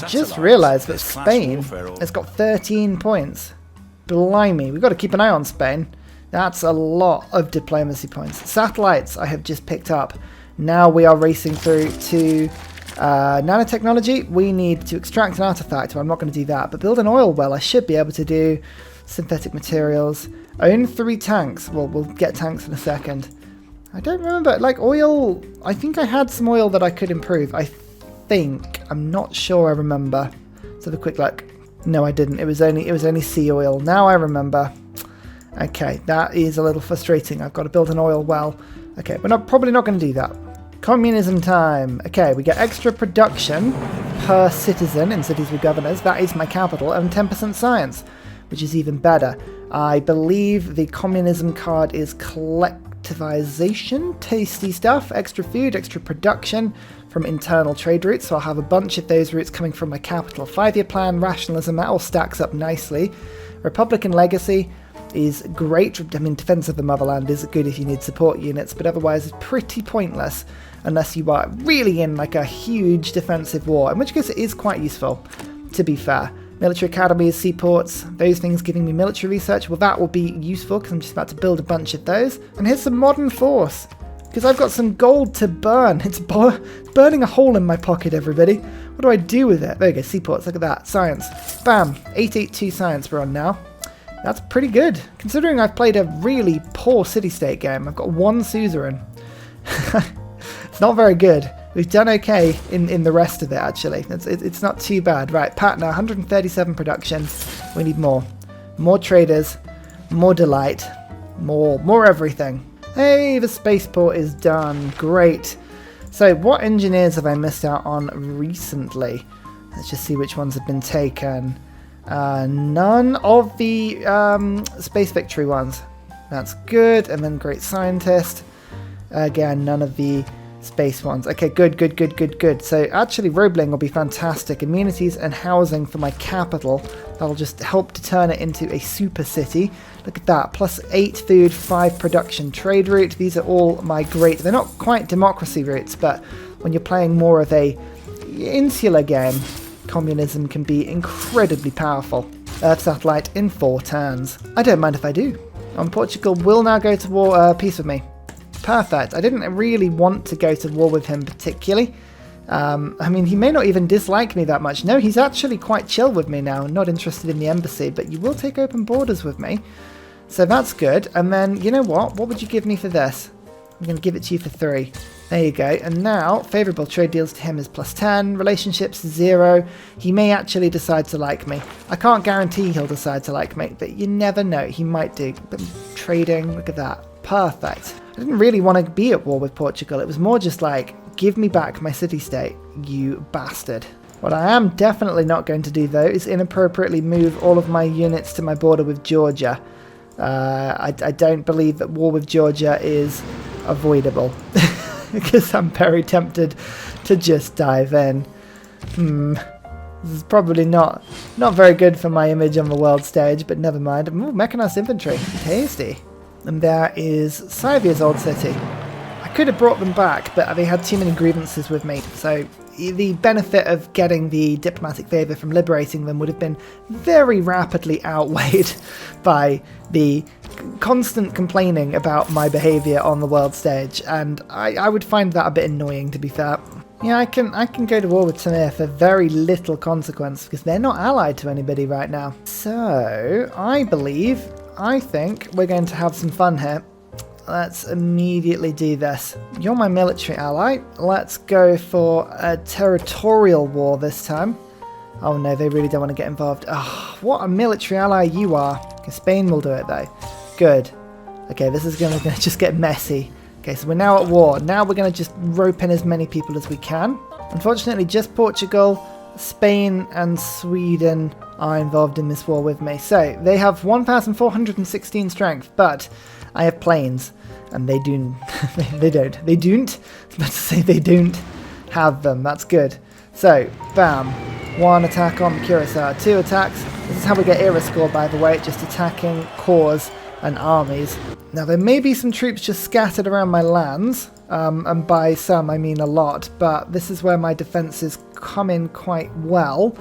just realised that Spain has got 13 points. Blimey, we've got to keep an eye on Spain. That's a lot of diplomacy points. Satellites I have just picked up. Now we are racing through to nanotechnology. We need to extract an artifact, but I'm not going to do that. But build an oil well, I should be able to do. Synthetic materials. Own 3 tanks. Well, we'll get tanks in a second. I don't remember, like oil, I think I had some oil that I could improve. I think. I'm not sure I remember. Let's have a quick look. No, I didn't. It was only sea oil. Now I remember. Okay, that is a little frustrating. I've got to build an oil well. Okay, we're probably not going to do that. Communism time. Okay, we get extra production per citizen in cities with governors. That is my capital. And 10% science, which is even better. I believe the communism card is collectivization. Tasty stuff. Extra food, extra production from internal trade routes. So I'll have a bunch of those routes coming from my capital. 5-year plan, rationalism, that all stacks up nicely. Republican legacy is great. I mean, defense of the motherland is good if you need support units, but otherwise it's pretty pointless unless you are really in like a huge defensive war, in which case it is quite useful, to be fair. Military academies, seaports, those things giving me military research, well that will be useful because I'm just about to build a bunch of those. And here's some modern force, because I've got some gold to burn. It's burning a hole in my pocket, everybody. What do I do with it? There you go, seaports, look at that. Science, bam, 882 science we're on now. That's pretty good, considering I've played a really poor city-state game. I've got 1 suzerain. It's not very good. We've done okay in the rest of it, actually. It's not too bad. Right, Patna, 137 production. We need more. More traders, more delight, more everything. Hey, the spaceport is done. Great. So, what engineers have I missed out on recently? Let's just see which ones have been taken. None of the Space Victory ones. That's good. And then Great Scientist. Again, none of the space ones. Okay, good. So actually Roebling will be fantastic. Amenities and housing for my capital. That'll just help to turn it into a super city. Look at that. +8 food, 5 production. Trade route. These are all my great... They're not quite democracy routes, but when you're playing more of a insular game, communism can be incredibly powerful. Earth satellite in 4 turns. I don't mind if I do. And Portugal will now go to war, peace with me. Perfect. I didn't really want to go to war with him particularly. I mean, he may not even dislike me that much. No, he's actually quite chill with me now. Not interested in the embassy, but you will take open borders with me. So that's good. And then, you know what? What would you give me for this? I'm going to give it to you for 3. There you go. And now, favourable trade deals to him is +10. Relationships 0. He may actually decide to like me. I can't guarantee he'll decide to like me, but you never know. He might do. But trading, look at that. Perfect. I didn't really want to be at war with Portugal. It was more just like, give me back my city-state, you bastard. What I am definitely not going to do, though, is inappropriately move all of my units to my border with Georgia. I don't believe that war with Georgia is avoidable. Because I'm very tempted to just dive in. This is probably not very good for my image on the world stage, but never mind. Ooh, mechanized infantry. Tasty. And there is Scythia's old city. I could have brought them back, but they had too many grievances with me. So the benefit of getting the diplomatic favour from liberating them would have been very rapidly outweighed by the constant complaining about my behaviour on the world stage. And I would find that a bit annoying, to be fair. Yeah, I can go to war with Tamir for very little consequence because they're not allied to anybody right now. So I think we're going to have some fun here. Let's immediately do this. You're my military ally. Let's go for a territorial war this time. Oh no, they really don't want to get involved. Oh, what a military ally you are. Okay, Spain will do it though. Good. Okay, this is going to just get messy. Okay, so we're now at war. Now we're going to just rope in as many people as we can. Unfortunately, just Portugal, Spain and Sweden are involved in this war with me. So they have 1,416 strength, but I have planes, and they don't. They don't. Let's say they don't have them. That's good. So, bam. 1 attack on the Curacao. 2 attacks. This is how we get era score, by the way, just attacking corps and armies. Now, there may be some troops just scattered around my lands, and by some I mean a lot, but this is where my defences come in quite well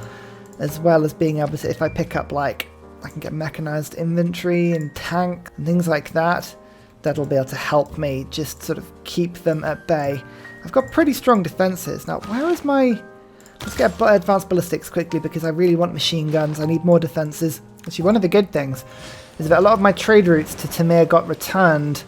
as being able to, if I pick up like, I can get mechanized infantry and tank and things like that. That'll be able to help me just sort of keep them at bay. I've got pretty strong defenses. Now, where is my... Let's get advanced ballistics quickly because I really want machine guns. I need more defenses. Actually, one of the good things is that a lot of my trade routes to Tamir got returned.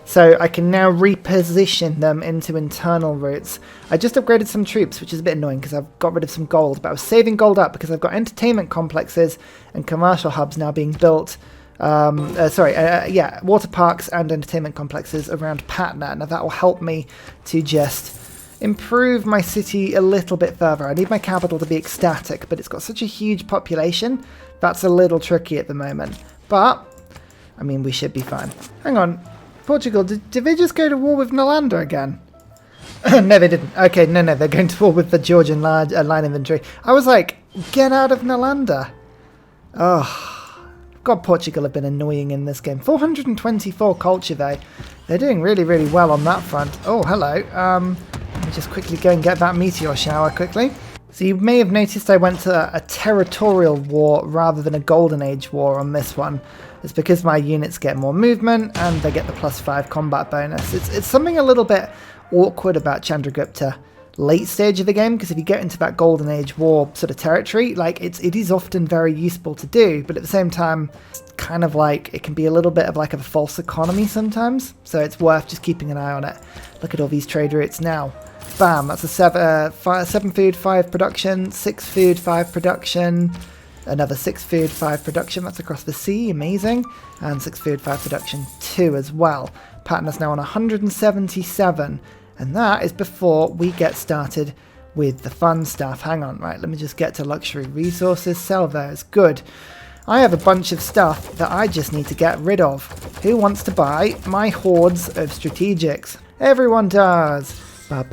So I can now reposition them into internal routes. I just upgraded some troops, which is a bit annoying because I've got rid of some gold. But I was saving gold up because I've got entertainment complexes and commercial hubs now being built. Water parks and entertainment complexes around Patna. Now that will help me to just improve my city a little bit further. I need my capital to be ecstatic, but it's got such a huge population. That's a little tricky at the moment. But, I mean, we should be fine. Hang on. Portugal, did they just go to war with Nalanda again? No, they didn't. Okay, no, they're going to war with the Georgian line infantry. I was like, get out of Nalanda. Oh, God, Portugal have been annoying in this game. 424 culture, though. They're doing really, really well on that front. Oh, hello. Let me just quickly go and get that meteor shower quickly. So you may have noticed I went to a territorial war rather than a golden age war on this one. It's because my units get more movement and they get the +5 combat bonus. It's something a little bit awkward about Chandragupta late stage of the game, because if you get into that golden age war sort of territory, like it is often very useful to do, but at the same time, it's kind of like it can be a little bit of like a false economy sometimes. So it's worth just keeping an eye on it. Look at all these trade routes now. Bam, that's a 7 food, 5 production, 6 food, 5 production, another 6 food, 5 production, that's across the sea, amazing, and 6 food, 5 production 2 as well. Patna's now on 177, and that is before we get started with the fun stuff. Hang on, right, let me just get to luxury resources, sell those, good. I have a bunch of stuff that I just need to get rid of. Who wants to buy my hordes of strategics? Everyone does. This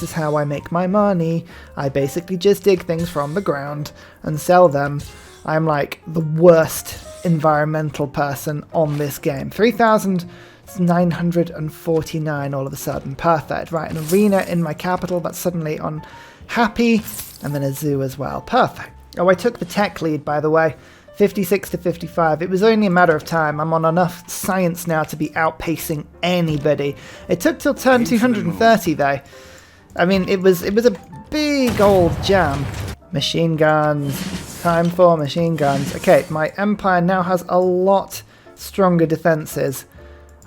is how I make my money. I basically just dig things from the ground and sell them. I'm like the worst environmental person on this game. 3,949 all of a sudden. Perfect. Right, an arena in my capital that's suddenly on happy, and then a zoo as well. Perfect. Oh, I took the tech lead, by the way. 56 to 55. It was only a matter of time. I'm on enough science now to be outpacing anybody. It took till turn 230 though. I mean, it was a big old jam. Machine guns. Time for machine guns. Okay, my empire now has a lot stronger defenses.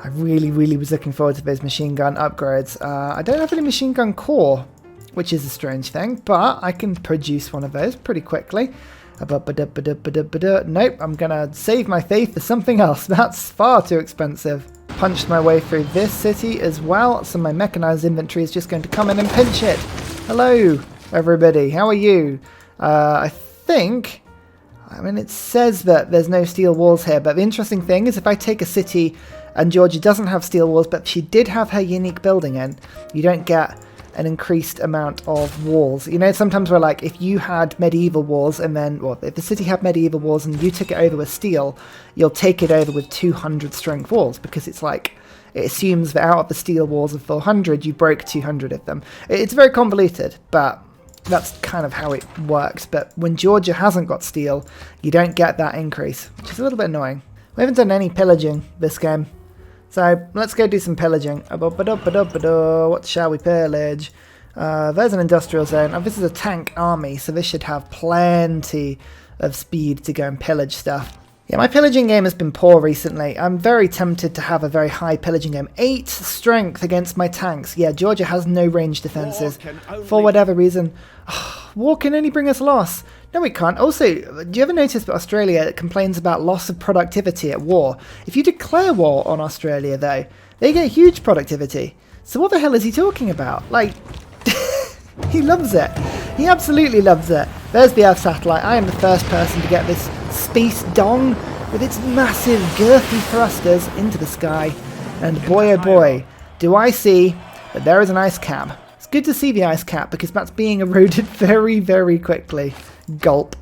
I really was looking forward to those machine gun upgrades. I don't have any machine gun core, which is a strange thing, but I can produce one of those pretty quickly. Nope, I'm gonna save my faith for something else. That's far too expensive. Punched my way through this city as well, so my mechanized infantry is just going to come in and pinch it. Hello, everybody, how are you? I mean, it says that there's no steel walls here, but the interesting thing is if I take a city and Georgia doesn't have steel walls, but she did have her unique building in, you don't get an increased amount of walls. You know, sometimes we're like, if you had medieval walls and then, well, if the city had medieval walls and you took it over with steel, you'll take it over with 200 strength walls, because it's like, it assumes that out of the steel walls of 400, you broke 200 of them. It's very convoluted, but that's kind of how it works. But when Georgia hasn't got steel, you don't get that increase, which is a little bit annoying. We haven't done any pillaging this game. So let's go do some pillaging. What shall we pillage? There's an industrial zone. Oh, this is a tank army, so this should have plenty of speed to go and pillage stuff. Yeah, my pillaging game has been poor recently. I'm very tempted to have a very high pillaging game. 8 strength against my tanks. Yeah, Georgia has no range defenses. For whatever reason. War can only bring us loss. No, it can't. Also, do you ever notice that Australia complains about loss of productivity at war? If you declare war on Australia, though, they get huge productivity. So what the hell is he talking about? Like, he loves it. He absolutely loves it. There's the Earth satellite. I am the first person to get this space dong with its massive girthy thrusters into the sky. And boy oh boy, do I see that there is an ice cap. It's good to see the ice cap because that's being eroded very quickly. Gulp.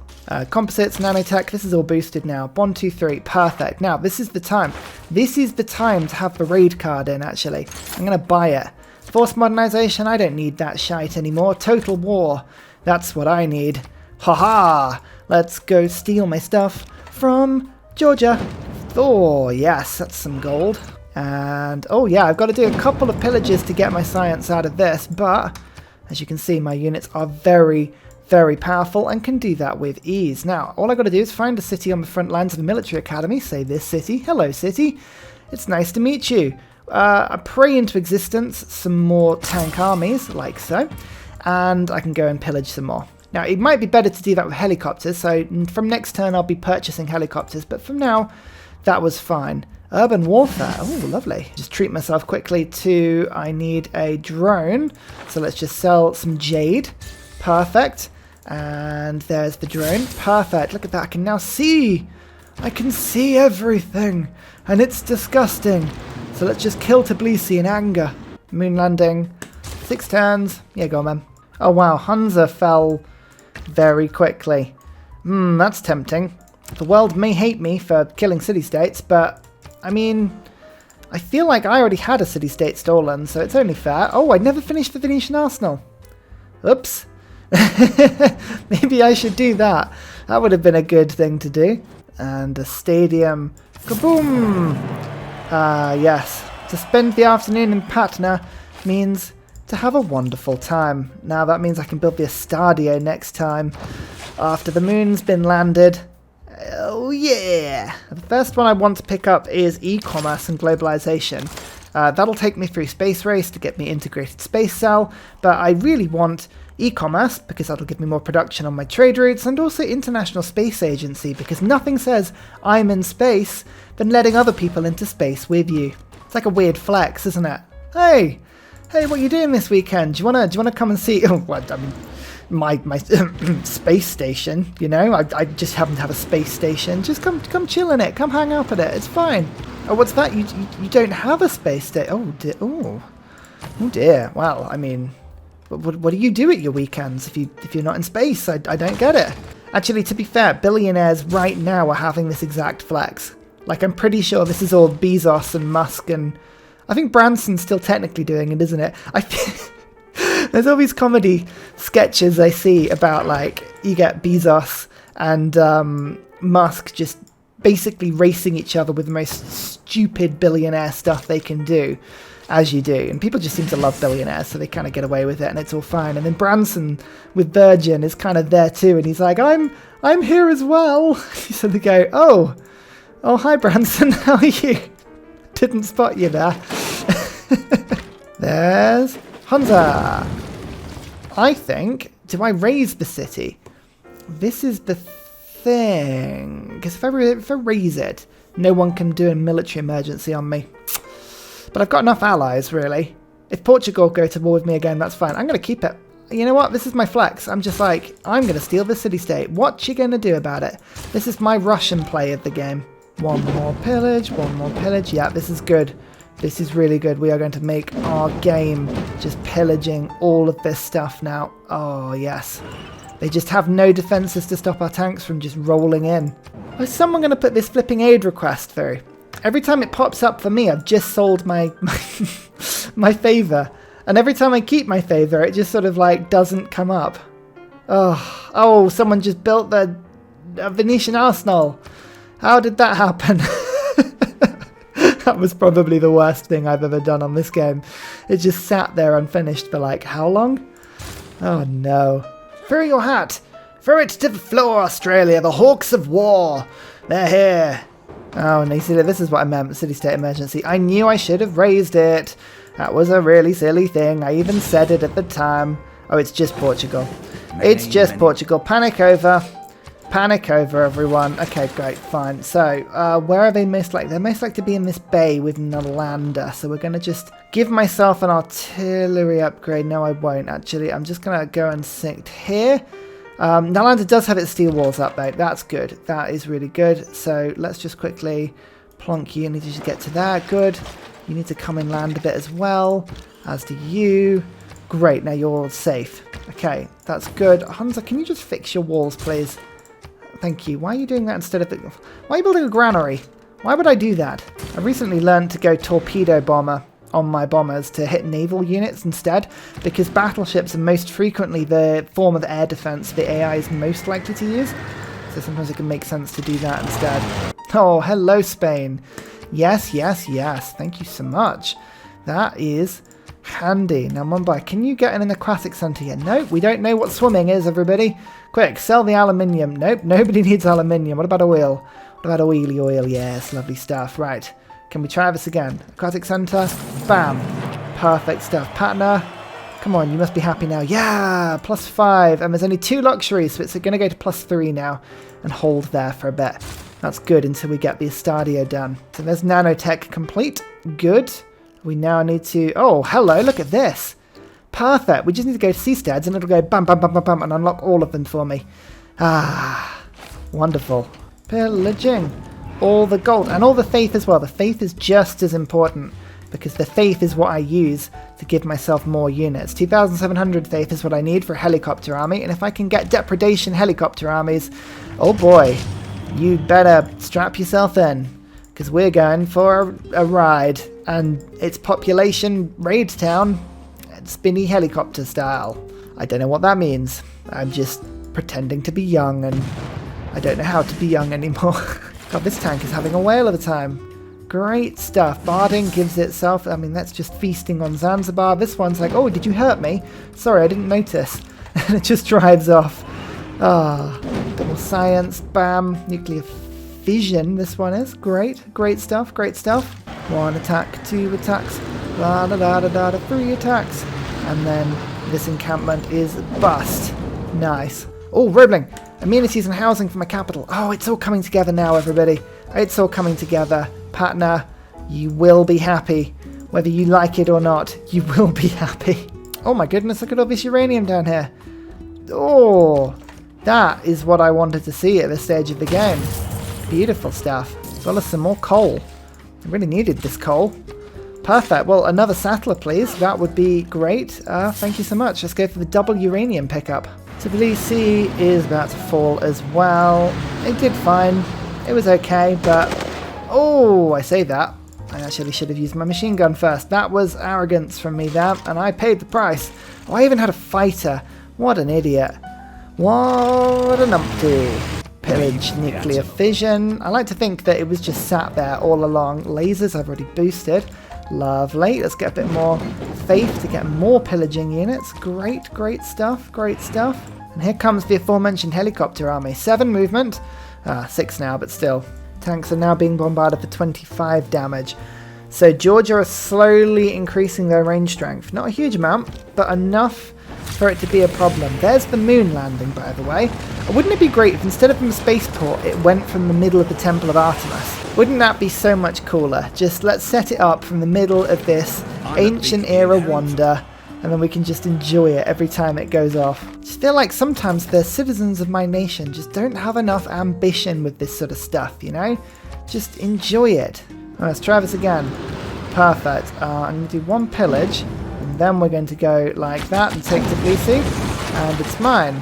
Composites, nanotech, this is all boosted now. 1, 2, 3, perfect. Now, this is the time. This is the time to have the raid card in, actually. I'm going to buy it Force modernization, I don't need that shite anymore. Total war, that's what I need. Haha! Let's go steal my stuff from Georgia. Oh, yes, that's some gold. And, oh yeah, I've got to do a couple of pillages to get my science out of this, but as you can see, my units are very, very powerful and can do that with ease. Now, all I've got to do is find a city on the front lines of the military academy, say this city. Hello, city. It's nice to meet you. I pray into existence some more tank armies, like so, and I can go and pillage some more. Now, it might be better to do that with helicopters, so from next turn I'll be purchasing helicopters, but from now, that was fine. Urban warfare, oh lovely. Just treat myself quickly to, I need a drone, so let's just sell some jade. Perfect. And there's the drone. Perfect, look at that, I can now see. I can see everything, and it's disgusting. So let's just kill Tbilisi in anger. Moon landing, 6 turns. Yeah, go on, man. Oh wow, Hunza fell very quickly. That's tempting. The world may hate me for killing city-states, but, I mean, I feel like I already had a city-state stolen, so it's only fair. Oh, I never finished the Venetian arsenal. Oops. Maybe I should do that. That would have been a good thing to do. And a stadium. Kaboom! Yes. To spend the afternoon in Patna means to have a wonderful time. Now that means I can build the Estadio next time after the moon's been landed. Oh yeah! The first one I want to pick up is e-commerce and globalization. That'll take me through Space Race to get me integrated space cell, but I really want e-commerce because that'll give me more production on my trade routes, and also International Space Agency because nothing says I'm in space than letting other people into space with you. It's like a weird flex, isn't it? Hey, what are you doing this weekend? Do you wanna come and see? Oh, what? I mean, my space station. You know, I just happen to have a space station. Just come chill in it. Come hang out at it. It's fine. Oh, what's that? You don't have a space station? Oh dear. Oh dear. Well, I mean, what do you do at your weekends if you're not in space? I don't get it. Actually, to be fair, billionaires right now are having this exact flex. Like, I'm pretty sure this is all Bezos and Musk, and I think Branson's still technically doing it, isn't it? There's all these comedy sketches I see about, like, you get Bezos and Musk just basically racing each other with the most stupid billionaire stuff they can do, as you do. And people just seem to love billionaires, so they kind of get away with it, and it's all fine. And then Branson with Virgin is kind of there too, and he's like, I'm here as well. So they go, oh, hi Branson, how are you? Didn't spot you there. There's Hunza. I think, do I raise the city? This is the thing. Because if I raise it, no one can do a military emergency on me. But I've got enough allies, really. If Portugal go to war with me again, that's fine. I'm going to keep it. You know what? This is my flex. I'm just like, I'm going to steal the city-state. What you going to do about it? This is my Russian play of the game. One more pillage, one more pillage. Yeah, this is good. This is really good. We are going to make our game just pillaging all of this stuff now. Oh, yes. They just have no defences to stop our tanks from just rolling in. Is someone going to put this flipping aid request through? Every time it pops up for me, I've just sold my favour. And every time I keep my favour, it just sort of like doesn't come up. Oh, someone just built the Venetian arsenal. How did that happen? That was probably the worst thing I've ever done on this game. It just sat there unfinished for like, how long? Oh no. Throw your hat! Throw it to the floor, Australia, the hawks of war! They're here! Oh, and you see, this is what I meant, city-state emergency. I knew I should have raised it. That was a really silly thing. I even said it at the time. Oh, it's just Portugal. It's just Portugal. Panic over. Panic over, everyone. Okay, great, fine. So, where are they most likely? They're most likely to be in this bay with Nalanda. So we're going to just give myself an artillery upgrade. No, I won't, actually. I'm just going to go and sink here. Nalanda does have its steel walls up, though. That's good. That is really good. So let's just quickly plonk you. You need to just get to there. Good. You need to come and land a bit as well, as do you. Great, now you're all safe. Okay, that's good. Hunza, can you just fix your walls, please? Thank you. Why are you doing that instead of... Why are you building a granary? Why would I do that? I recently learned to go torpedo bomber. on my bombers to hit naval units instead, because battleships are most frequently the form of air defense the AI is most likely to use. So sometimes it can make sense to do that instead. Oh, hello Spain. Yes, yes, yes. Thank you so much. That is handy. Now Mumbai, can you get in an aquatic centre yet? Nope, we don't know what swimming is, everybody. Quick, sell the aluminium. Nope, nobody needs aluminium. What about oil? What about oily oil? Yes, lovely stuff. Right. Can we try this again? Aquatic centre. Bam. Perfect stuff. Patna. Come on, you must be happy now. Yeah, +5. And there's only 2 luxuries, so it's going to go to +3 now and hold there for a bit. That's good until we get the Estadio done. So there's nanotech complete. Good. We now need to... Oh, hello, look at this. Perfect. We just need to go to seasteads and it'll go bam, bam, bam, bam, bam, and unlock all of them for me. Ah, wonderful. Pillaging. All the gold and all the faith as well. The faith is just as important because the faith is what I use to give myself more units. 2,700 faith is what I need for a helicopter army, and if I can get depredation helicopter armies, oh boy, you better strap yourself in because we're going for a ride, and it's population raid town, spinny helicopter style. I don't know what that means. I'm just pretending to be young, and I don't know how to be young anymore. God, this tank is having a whale of a time. Great stuff. Barding gives itself... I mean, that's just feasting on Zanzibar. This one's like, oh, did you hurt me? Sorry, I didn't notice. And it just drives off. Ah, double science. Bam. Nuclear fission, this one is. Great. Great stuff. Great stuff. 1 attack, 2 attacks. La da da da da da. 3 attacks. And then this encampment is bust. Nice. Oh, Roebling. Amenities and housing for my capital. Oh, it's all coming together now, everybody. It's all coming together. Patna, you will be happy. Whether you like it or not, you will be happy. Oh my goodness, look at all this uranium down here. Oh, that is what I wanted to see at this stage of the game. Beautiful stuff. As well as some more coal. I really needed this coal. Perfect. Well, another sattler, please. That would be great. Thank you so much. Let's go for the double uranium pickup. Tbilisi is about to fall as well. It did fine. It was okay, but... Oh, I say that. I actually should have used my machine gun first. That was arrogance from me there, and I paid the price. Oh, I even had a fighter. What an idiot. What a numpty. Pillage nuclear fission. I like to think that it was just sat there all along. Lasers I've already boosted. Lovely. Let's get a bit more faith to get more pillaging units. Great, great stuff. Great stuff. And here comes the aforementioned helicopter army. 7 movement. 6 now, but still. Tanks are now being bombarded for 25 damage. So Georgia are slowly increasing their range strength. Not a huge amount, but enough for it to be a problem. There's the moon landing, by the way. Wouldn't it be great if instead of from the spaceport, it went from the middle of the Temple of Artemis? Wouldn't that be so much cooler? Just let's set it up from the middle of this ancient era wonder, and then we can just enjoy it every time it goes off. I just feel like sometimes the citizens of my nation just don't have enough ambition with this sort of stuff, you know? Just enjoy it. Oh, let's try this again. Perfect. I'm going to do 1 pillage, and then we're going to go like that and take Tbilisi, and it's mine.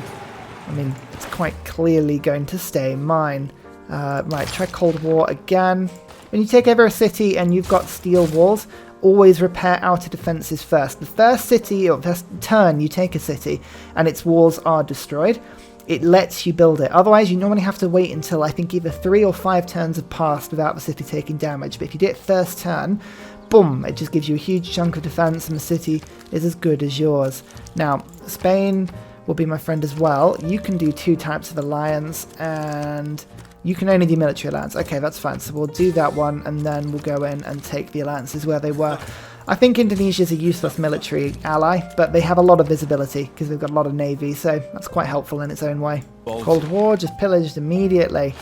I mean, it's quite clearly going to stay mine. Right, try Cold War again. When you take over a city and you've got steel walls, always repair outer defenses first. The first city, or first turn you take a city and its walls are destroyed, it lets you build it. Otherwise, you normally have to wait until I think either 3 or 5 turns have passed without the city taking damage. But if you do it first turn, boom, it just gives you a huge chunk of defense and the city is as good as yours. Now, Spain will be my friend as well. You can do 2 types of alliance and you can only do military alliance. Okay, that's fine. So we'll do that one and then we'll go in and take the alliances where they were. I think Indonesia is a useless military ally, but they have a lot of visibility because they've got a lot of navy, so that's quite helpful in its own way. Cold War just pillaged immediately.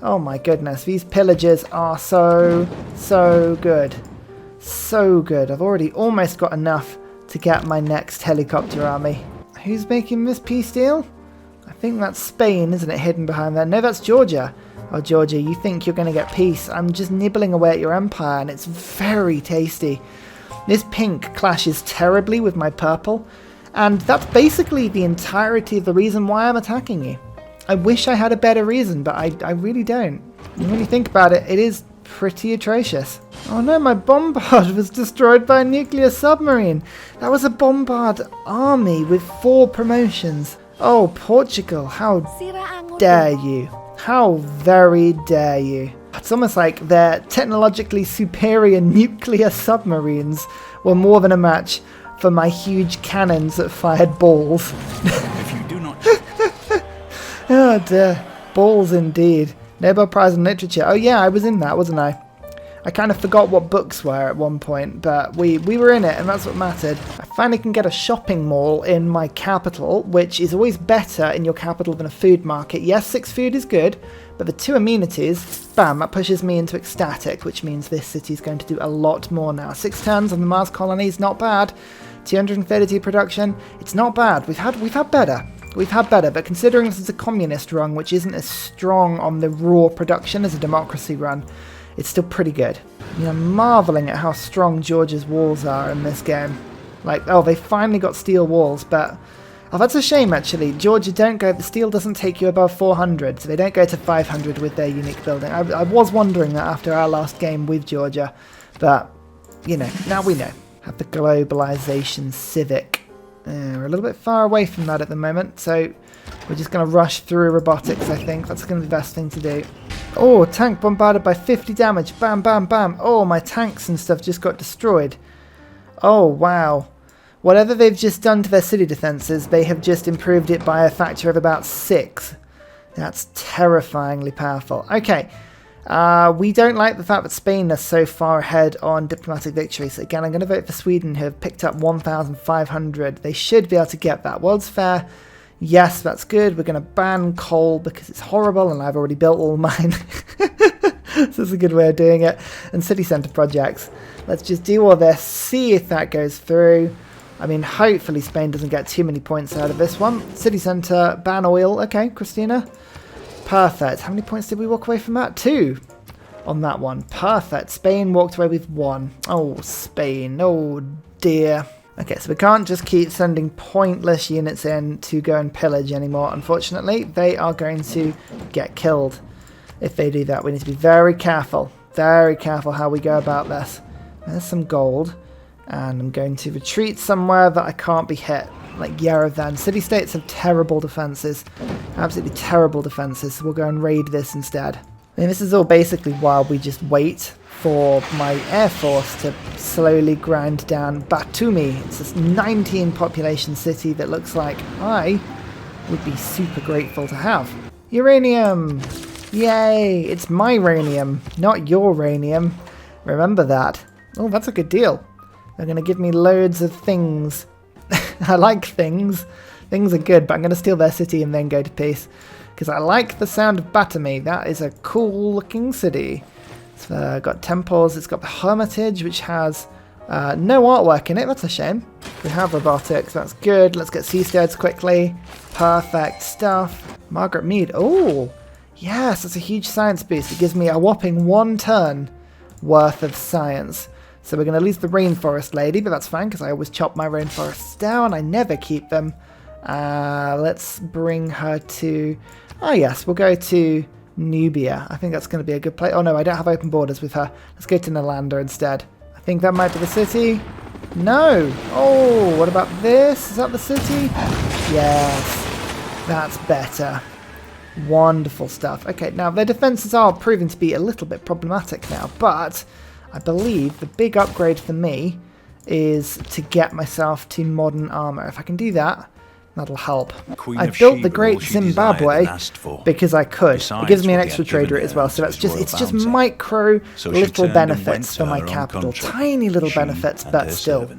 Oh my goodness, these pillages are so good. So good. I've already almost got enough to get my next helicopter army. Who's making this peace deal? I think that's Spain, isn't it, hidden behind there? No, that's Georgia. Oh, Georgia, you think you're going to get peace. I'm just nibbling away at your empire, and it's very tasty. This pink clashes terribly with my purple, and that's basically the entirety of the reason why I'm attacking you. I wish I had a better reason, but I really don't. And when you think about it, it is pretty atrocious. Oh no, my bombard was destroyed by a nuclear submarine. That was a bombard army with 4 promotions. Oh, Portugal, how dare you? How very dare you? It's almost like their technologically superior nuclear submarines were more than a match for my huge cannons that fired balls. If you do not... Oh dear. Balls indeed. Nobel Prize in Literature. Oh yeah, I was in that, wasn't I? I kind of forgot what books were at one point, but we were in it, and that's what mattered. I finally can get a shopping mall in my capital, which is always better in your capital than a food market. Yes, 6 food is good, but the 2 amenities, bam, that pushes me into ecstatic, which means this city is going to do a lot more now. 6 turns on the Mars colony is not bad. 232 production, it's not bad. We've had better. We've had better, but considering this is a communist run, which isn't as strong on the raw production as a democracy run, it's still pretty good. I'm marvelling at how strong Georgia's walls are in this game. Like, oh, they finally got steel walls, but... Oh, that's a shame, actually. Georgia don't go... The steel doesn't take you above 400, so they don't go to 500 with their unique building. I was wondering that after our last game with Georgia, but, you know, now we know. Have the globalization civic. We're a little bit far away from that at the moment, so we're just going to rush through robotics, I think. That's going to be the best thing to do. Oh, tank bombarded by 50 damage. Bam, bam, bam. Oh, my tanks and stuff just got destroyed. Oh, wow. Whatever they've just done to their city defenses, they have just improved it by a factor of about 6. That's terrifyingly powerful. Okay. We don't like the fact that Spain is so far ahead on diplomatic victories. Again, I'm going to vote for Sweden, who have picked up 1,500. They should be able to get that. World's Fair, yes, that's good. We're going to ban coal because it's horrible, and I've already built all mine. This is a good way of doing it. And city centre projects. Let's just do all this, see if that goes through. I mean, hopefully Spain doesn't get too many points out of this one. City centre, ban oil. Okay, Christina. Perfect. How many points did we walk away from that? 2 on that one. Perfect. Spain walked away with 1. Oh, Spain. Oh, dear. Okay, so we can't just keep sending pointless units in to go and pillage anymore, unfortunately. They are going to get killed if they do that. We need to be very careful how we go about this. There's some gold, and I'm going to retreat somewhere that I can't be hit, like Yerevan. City-states have terrible defenses, absolutely terrible defenses, so we'll go and raid this instead. I mean, this is all basically while we just wait for my air force to slowly grind down Batumi. It's this 19 population city that looks like I would be super grateful to have. Uranium! Yay! It's my uranium, not your uranium. Remember that. Oh, that's a good deal. They're going to give me loads of things. I like things. Things are good, but I'm going to steal their city and then go to peace. Because I like the sound of Batumi. That is a cool looking city. It's got temples. It's got the Hermitage, which has no artwork in it. That's a shame. We have robotics. That's good. Let's get seasteads quickly. Perfect stuff. Margaret Mead. Oh, yes. That's a huge science boost. It gives me a whopping 1 turn worth of science. So we're going to lose the rainforest lady, but that's fine because I always chop my rainforests down. I never keep them. Let's bring her to... Oh yes, we'll go to Nubia. I think that's going to be a good place. Oh no, I don't have open borders with her. Let's go to Nalanda instead. I think that might be the city. No! Oh, what about this? Is that the city? Yes. That's better. Wonderful stuff. Okay, now their defenses are proving to be a little bit problematic now, but I believe the big upgrade for me is to get myself to modern armor. If I can do that, that'll help. I built the Great Zimbabwe because I could. It gives me an extra trade route as well, so that's just just micro little benefits for my capital. Tiny little benefits, but still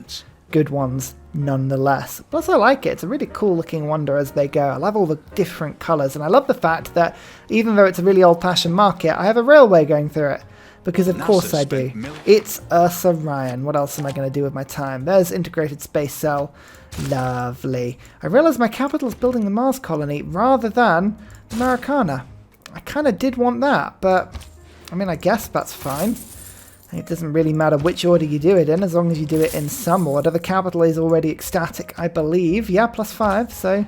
good ones nonetheless. Plus I like it. It's a really cool looking wonder as they go. I love all the different colours, and I love the fact that even though it's a really old-fashioned market, I have a railway going through it. Because of course I do. It's Ursa Ryan. What else am I going to do with my time? There's integrated space cell. Lovely. I realise my capital's building the Mars colony rather than the Maracana. I kind of did want that, but I mean, I guess that's fine. It doesn't really matter which order you do it in, as long as you do it in some order. The capital is already ecstatic, I believe. Yeah, +5, so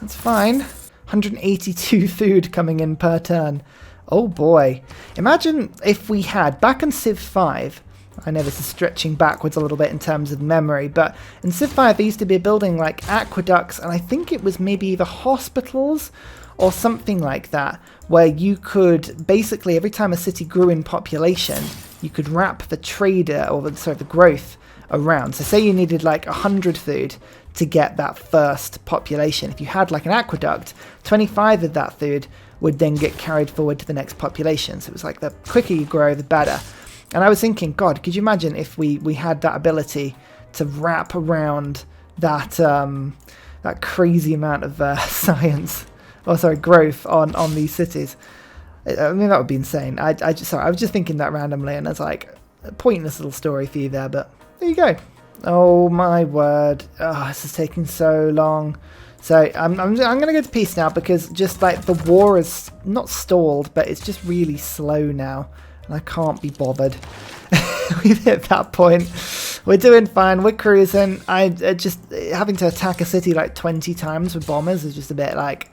that's fine. 182 food coming in per turn. Oh boy. Imagine if we had, back in Civ 5, I know this is stretching backwards a little bit in terms of memory, but in Civ 5 there used to be a building like aqueducts, and I think it was maybe either hospitals or something like that, where you could basically, every time a city grew in population, you could wrap the trader, or the growth around. So say you needed like 100 food to get that first population. If you had like an aqueduct, 25 of that food would then get carried forward to the next population. So it was like the quicker you grow, the better. And I was thinking, God, could you imagine if we had that ability to wrap around that that crazy amount of science, growth on these cities? I mean, that would be insane. I was just thinking that randomly, and it's like a pointless little story for you there, but there you go. Oh my word! Oh, this is taking so long. So I'm gonna go to peace now, because just like the war is not stalled, but it's just really slow now, and I can't be bothered. We've hit that point. We're doing fine. We're cruising. I just having to attack a city like 20 times with bombers is just a bit like.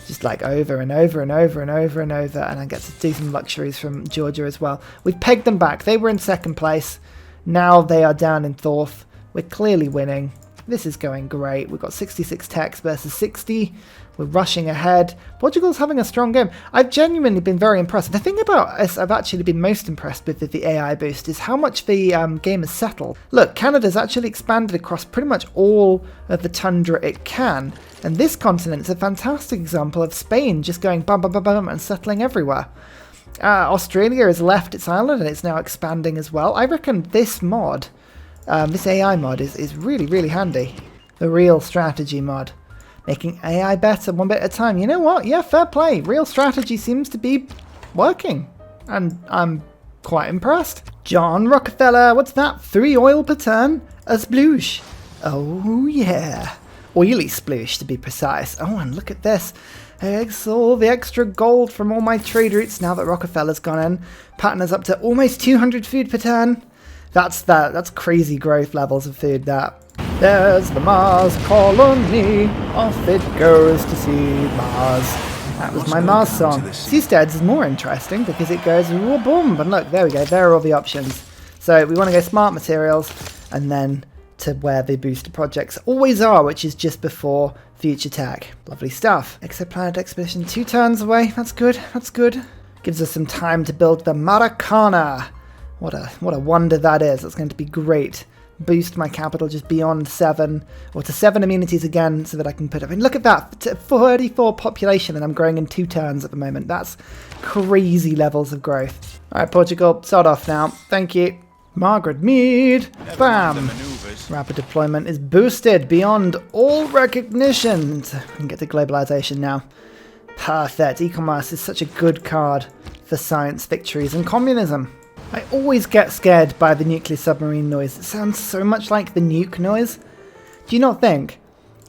Just like over and over and over and over and over, and I get to do some luxuries from Georgia as well. We've pegged them back. They were in second place. Now they are down in fourth. We're clearly winning. This is going great. We've got 66 techs versus 60. We're rushing ahead. Portugal's having a strong game. I've genuinely been very impressed. The thing about us I've actually been most impressed with the AI boost is how much the game has settled. Look, Canada's actually expanded across pretty much all of the tundra it can. And this continent is a fantastic example of Spain just going bum bum bum bum and settling everywhere. Australia has left its island and it's now expanding as well. I reckon this mod, this AI mod is really, really handy. The real strategy mod. Making AI better one bit at a time. You know what? Yeah, fair play. Real strategy seems to be working. And I'm quite impressed. John Rockefeller, what's that? 3 oil per turn? A sploosh. Oh yeah. Oily sploosh to be precise. Oh, and look at this. All the extra gold from all my trade routes now that Rockefeller's gone in. Patna's up to almost 200 food per turn. That's crazy growth levels of food, that. There's the Mars colony, off it goes to see Mars. That was my Mars song. Seasteads is more interesting because it goes boom, but look, there we go, there are all the options. So we want to go smart materials, and then to where the booster projects always are, which is just before future tech. Lovely stuff. Exoplanet expedition 2 turns away, that's good, that's good. Gives us some time to build the Maracana. What a wonder that is, that's going to be great. Boost my capital just beyond 7, or to 7 amenities again, so that I can put up. And look at that, 34 population, and I'm growing in 2 turns at the moment. That's crazy levels of growth. All right, Portugal, start off now. Thank you. Margaret Mead. Bam. Rapid deployment is boosted beyond all recognition. We can get to globalization now. Perfect. E-commerce is such a good card for science victories and communism. I always get scared by the nuclear submarine noise. It sounds so much like the nuke noise. Do you not think?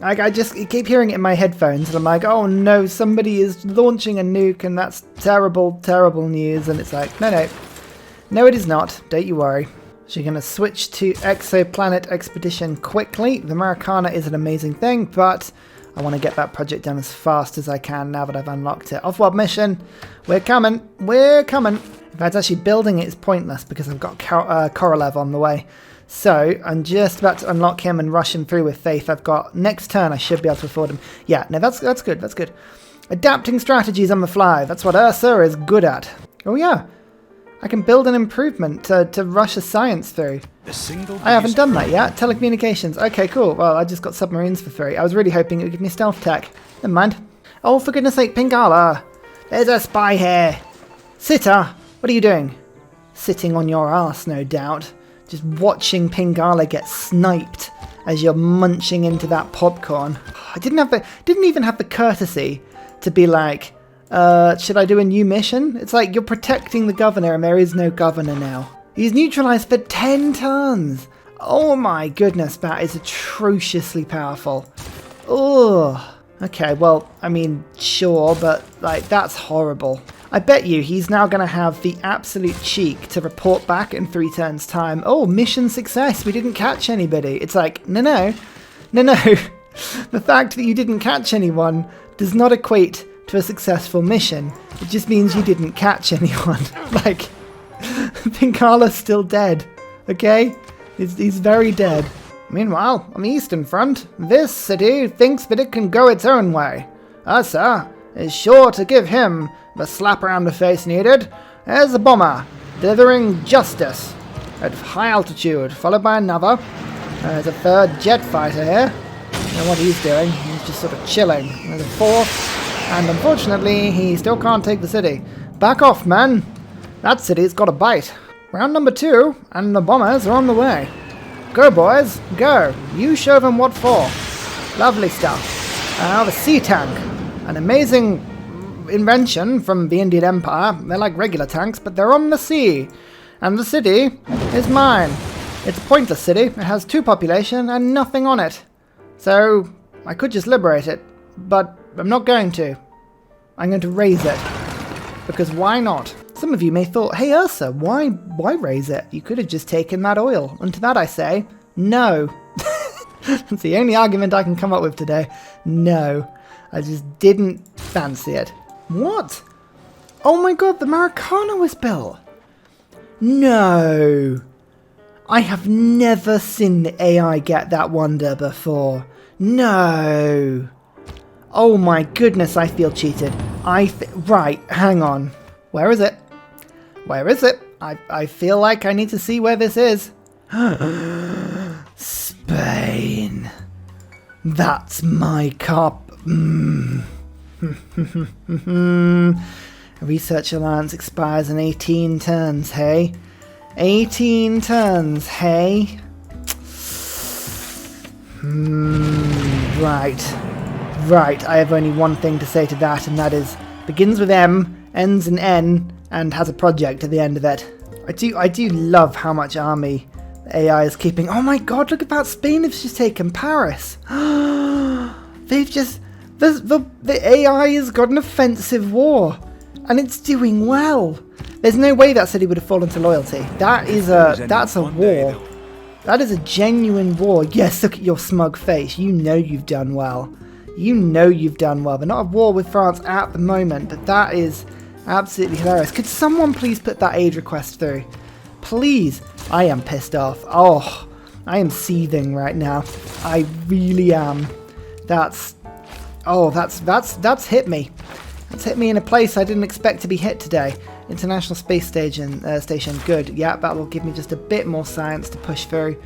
Like, I keep hearing it in my headphones, and I'm like, oh no, somebody is launching a nuke, and that's terrible, terrible news. And it's like, no, it is not. Don't you worry. So you're going to switch to exoplanet expedition quickly. The Maracana is an amazing thing, but I want to get that project done as fast as I can now that I've unlocked it. Off-world mission. We're coming. We're coming. In fact, actually building it is pointless because I've got Korolev on the way. So I'm just about to unlock him and rush him through with faith. I've got next turn I should be able to afford him. Yeah, no, that's good. That's good. Adapting strategies on the fly. That's what Ursa is good at. Oh yeah. I can build an improvement to rush a science through. I haven't done that yet. Telecommunications. Okay, cool. Well, I just got submarines for free. I was really hoping it would give me stealth tech. Never mind. Oh, for goodness sake, Pingala. There's a spy here. Sitter, what are you doing? Sitting on your ass, no doubt. Just watching Pingala get sniped as you're munching into that popcorn. I didn't even have the courtesy to be like, should I do a new mission? It's like you're protecting the governor and there is no governor now. He's neutralized for 10 turns. Oh my goodness, that is atrociously powerful. Oh, okay, well, I mean, sure, but like that's horrible. I bet you he's now going to have the absolute cheek to report back in 3 turns time. Oh, mission success, we didn't catch anybody. It's like, no. The fact that you didn't catch anyone does not equate to a successful mission. It just means you didn't catch anyone. Like, Pinkala's still dead, okay? He's very dead. Meanwhile, on the Eastern Front, this city thinks that it can go its own way. Ursa is sure to give him the slap around the face needed. There's a bomber, delivering justice at high altitude, followed by another. There's a third jet fighter here. I don't know what he's doing. He's just sort of chilling. There's a fourth, and unfortunately, he still can't take the city. Back off, man. That city's got a bite. Round number 2, and the bombers are on the way. Go, boys, go. You show them what for. Lovely stuff. Now the sea tank. An amazing invention from the Indian Empire. They're like regular tanks, but they're on the sea. And the city is mine. It's a pointless city. It has 2 population and nothing on it. So I could just liberate it, but I'm not going to. I'm going to raise it. Because why not? Some of you may thought, hey Ursa, why raise it? You could have just taken that oil. And to that I say, no. That's the only argument I can come up with today. No. I just didn't fancy it. What? Oh my god, the Maracana was built. No. I have never seen the AI get that wonder before. No. Oh my goodness, I feel cheated. Right, hang on. Where is it? Where is it? I feel like I need to see where this is. Spain. That's my cop. Research Alliance expires in 18 turns, hey? 18 turns, hey? Right, I have only one thing to say to that, and that is, begins with M, ends in N, and has a project at the end of it. I do love how much army the AI is keeping. Oh my god, look about Spain, they've just taken Paris. They've just... The AI has got an offensive war, and it's doing well. There's no way that city would have fallen to loyalty. That's a war. That is a genuine war. Yes, look at your smug face. You know you've done well. You know you've done well. They're not at war with France at the moment, but that is absolutely hilarious. Could someone please put that aid request through? Please. I am pissed off. Oh, I am seething right now. I really am. That's hit me. That's hit me in a place I didn't expect to be hit today. International Space Station. Good. Yeah, that will give me just a bit more science to push through.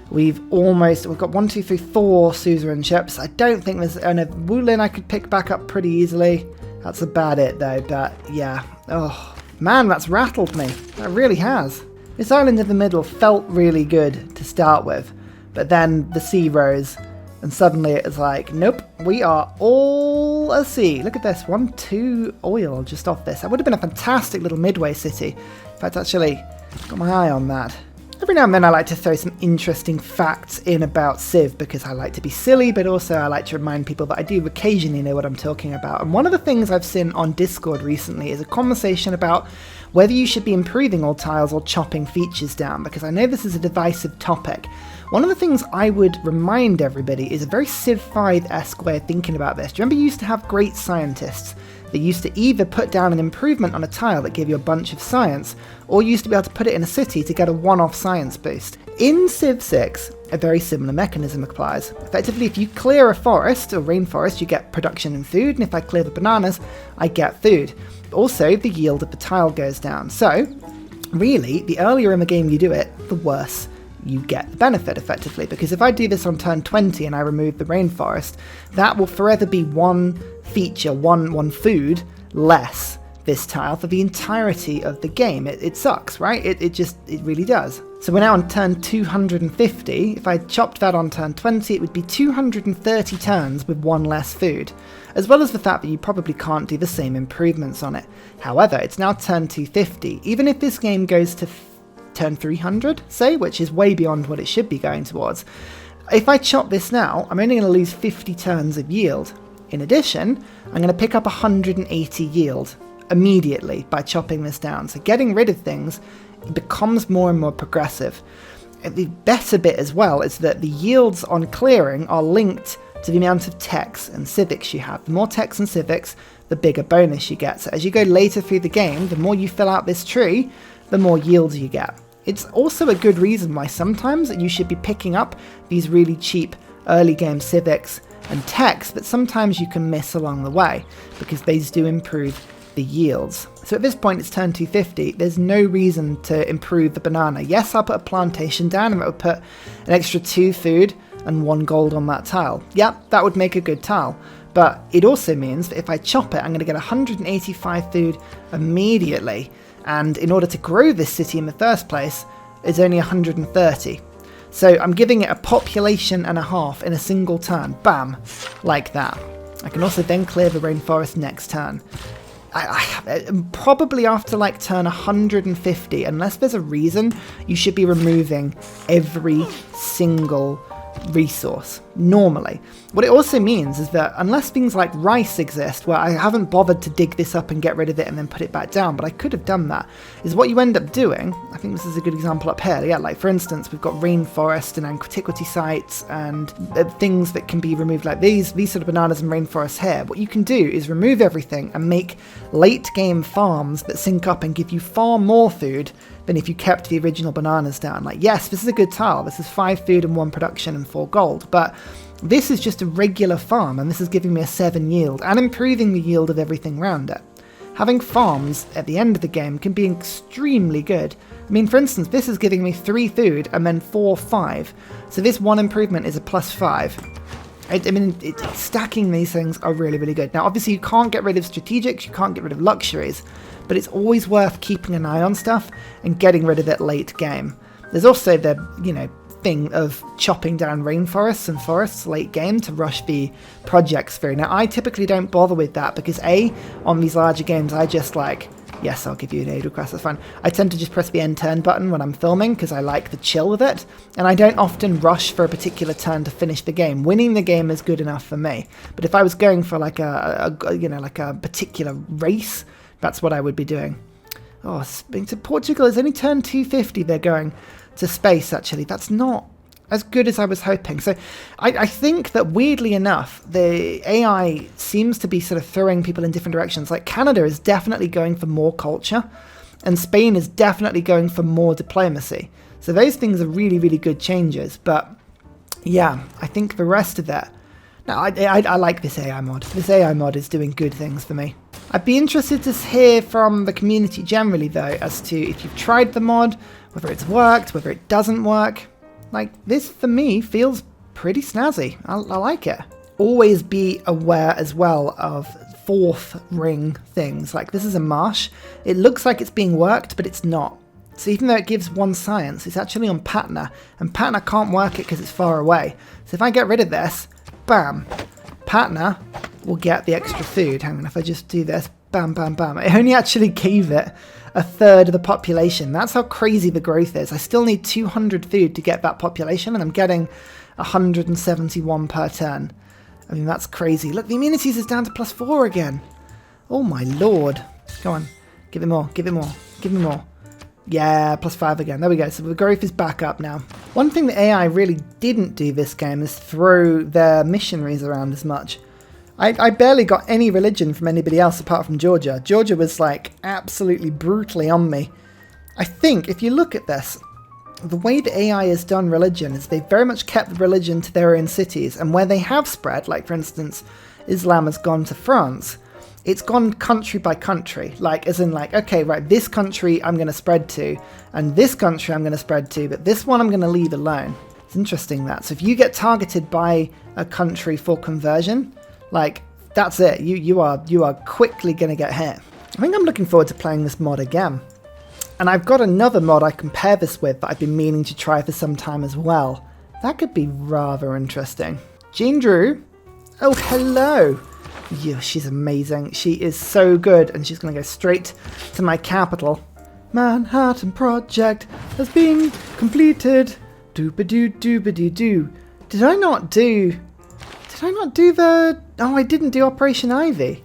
We've got 1, 2, 3, 4 suzerain ships. I don't think there's... And a Wulin I could pick back up pretty easily. That's about it though, but yeah. Oh, man, that's rattled me. That really has. This island in the middle felt really good to start with, but then the sea rose, and suddenly it was like, nope, we are all a sea. Look at this, 1, 2 oil just off this. That would have been a fantastic little midway city. In fact, actually, got my eye on that. Every now and then I like to throw some interesting facts in about Civ because I like to be silly, but also I like to remind people that I do occasionally know what I'm talking about. And one of the things I've seen on Discord recently is a conversation about whether you should be improving all tiles or chopping features down, because I know this is a divisive topic. One of the things I would remind everybody is a very Civ 5-esque way of thinking about this. Do you remember you used to have great scientists? They used to either put down an improvement on a tile that gave you a bunch of science, or you used to be able to put it in a city to get a one-off science boost. In Civ 6, a very similar mechanism applies. Effectively, if you clear a forest or rainforest, you get production and food, and if I clear the bananas, I get food. Also, the yield of the tile goes down. So, really, the earlier in the game you do it, the worse you get the benefit, effectively, because if I do this on turn 20 and I remove the rainforest, that will forever be one feature, one food less this tile for the entirety of the game. It sucks, right? It really does. So we're now on turn 250. If I chopped that on turn 20, it would be 230 turns with one less food, as well as the fact that you probably can't do the same improvements on it. However, it's now turn 250. Even if this game goes to turn 300, say, which is way beyond what it should be going towards, if I chop this now, I'm only going to lose 50 turns of yield. In addition, I'm going to pick up 180 yield immediately by chopping this down. So getting rid of things becomes more and more progressive. The better bit as well is that the yields on clearing are linked to the amount of techs and civics you have. The more techs and civics, the bigger bonus you get. So as you go later through the game, the more you fill out this tree, the more yields you get. It's also a good reason why sometimes you should be picking up these really cheap early game civics and techs, but sometimes you can miss along the way because these do improve the yields. So at this point it's turn 250, there's no reason to improve the banana. Yes, I'll put a plantation down and it would put an extra 2 food and 1 gold on that tile. Yep, that would make a good tile. But it also means that if I chop it, I'm going to get 185 food immediately. And in order to grow this city in the first place, it's only 130. So I'm giving it a population and a half in a single turn. Bam! Like that. I can also then clear the rainforest next turn. Probably after like turn 150, unless there's a reason, you should be removing every single resource normally. What it also means is that unless things like rice exist, where I haven't bothered to dig this up and get rid of it and then put it back down, but I could have done that, is what you end up doing. I think this is a good example up here. Yeah, like for instance, we've got rainforest and antiquity sites and things that can be removed like these sort of bananas and rainforests here. What you can do is remove everything and make late game farms that sync up and give you far more food than if you kept the original bananas down. Like, yes, this is a good tile. This is 5 food and 1 production and 4 gold, but this is just a regular farm, and this is giving me a 7 yield and improving the yield of everything around it. Having farms at the end of the game can be extremely good. I mean, for instance, this is giving me 3 food and then 4, 5. So this 1 improvement is a +5. Stacking these things are really, really good. Now, obviously, you can't get rid of strategics, you can't get rid of luxuries, but it's always worth keeping an eye on stuff and getting rid of it late game. There's also the, thing of chopping down rainforests and forests late game to rush the projects through. Now, I typically don't bother with that because on these larger games, I just like, yes, I'll give you an aid request, that's fine. I tend to just press the end turn button when I'm filming because I like the chill of it, and I don't often rush for a particular turn to finish the game. Winning the game is good enough for me, but if I was going for like a particular race, that's what I would be doing. Oh, to Portugal is only turn 250 they're going to space, actually. That's not as good as I was hoping. So I think that weirdly enough, the AI seems to be sort of throwing people in different directions. Like Canada is definitely going for more culture, and Spain is definitely going for more diplomacy. So those things are really, really good changes. But yeah, I think the rest of that, no, I like this AI mod. This AI mod is doing good things for me. I'd be interested to hear from the community generally, though, as to if you've tried the mod, whether it's worked, whether it doesn't work. Like, this, for me, feels pretty snazzy. I like it. Always be aware as well of 4th ring things. Like, this is a marsh. It looks like it's being worked, but it's not. So even though it gives 1 science, it's actually on Patna, and Patna can't work it because it's far away. So if I get rid of this, bam, Patna will get the extra food. Hang on, if I just do this, bam, bam, bam. It only actually gave it 1/3 of the population. That's how crazy the growth is. I still need 200 food to get that population, and I'm getting 171 per turn. I mean, that's crazy. Look, the immunities is down to +4 again. Oh my lord. Go on, give it more, give it more, give me more. Yeah, +5 again. There we go. So the growth is back up now. One thing the AI really didn't do this game is throw their missionaries around as much. I barely got any religion from anybody else apart from Georgia. Georgia was like absolutely brutally on me. I think if you look at this, the way the AI has done religion is they've very much kept the religion to their own cities, and where they have spread, like for instance, Islam has gone to France, it's gone country by country, like as in like, okay, right, this country I'm going to spread to, and this country I'm going to spread to, but this one I'm going to leave alone. It's interesting that. So if you get targeted by a country for conversion, like that's it. You are quickly going to get hit. I think I'm looking forward to playing this mod again. And I've got another mod I can pair this with that I've been meaning to try for some time as well. That could be rather interesting. Jean Drew. Oh, hello. Yeah, she's amazing. She is so good, and she's going to go straight to my capital. Manhattan Project has been completed. Doobadoo doobadoo doo. Did I not do the... Oh, I didn't do Operation Ivy.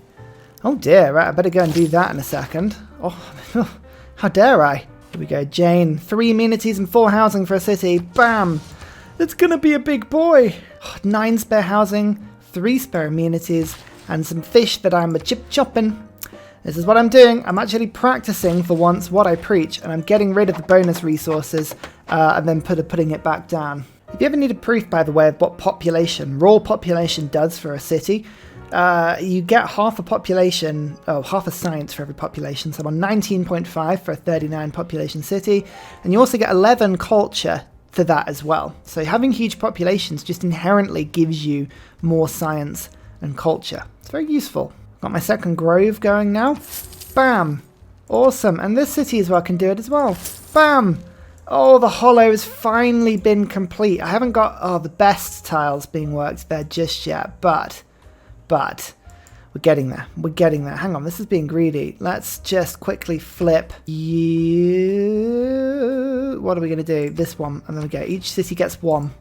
Oh dear, right, I better go and do that in a second. Oh, how dare I? Here we go, Jane. 3 amenities and 4 housing for a city. Bam! It's gonna be a big boy. 9 spare housing, 3 spare amenities, and some fish that I'm a-chip-chopping. This is what I'm doing. I'm actually practicing for once what I preach, and I'm getting rid of the bonus resources and then putting it back down. If you ever need a proof, by the way, of what raw population does for a city, you get half a science for every population. So I'm on 19.5 for a 39 population city, and you also get 11 culture for that as well. So having huge populations just inherently gives you more science and culture. It's very useful. Got my second grove going now. Bam! Awesome. And this city as well can do it as well. Bam! Oh, the hollow has finally been complete. I haven't got the best tiles being worked there just yet, but we're getting there. We're getting there. Hang on, this is being greedy. Let's just quickly flip you. What are we going to do? This one, and then we go. Each city gets one.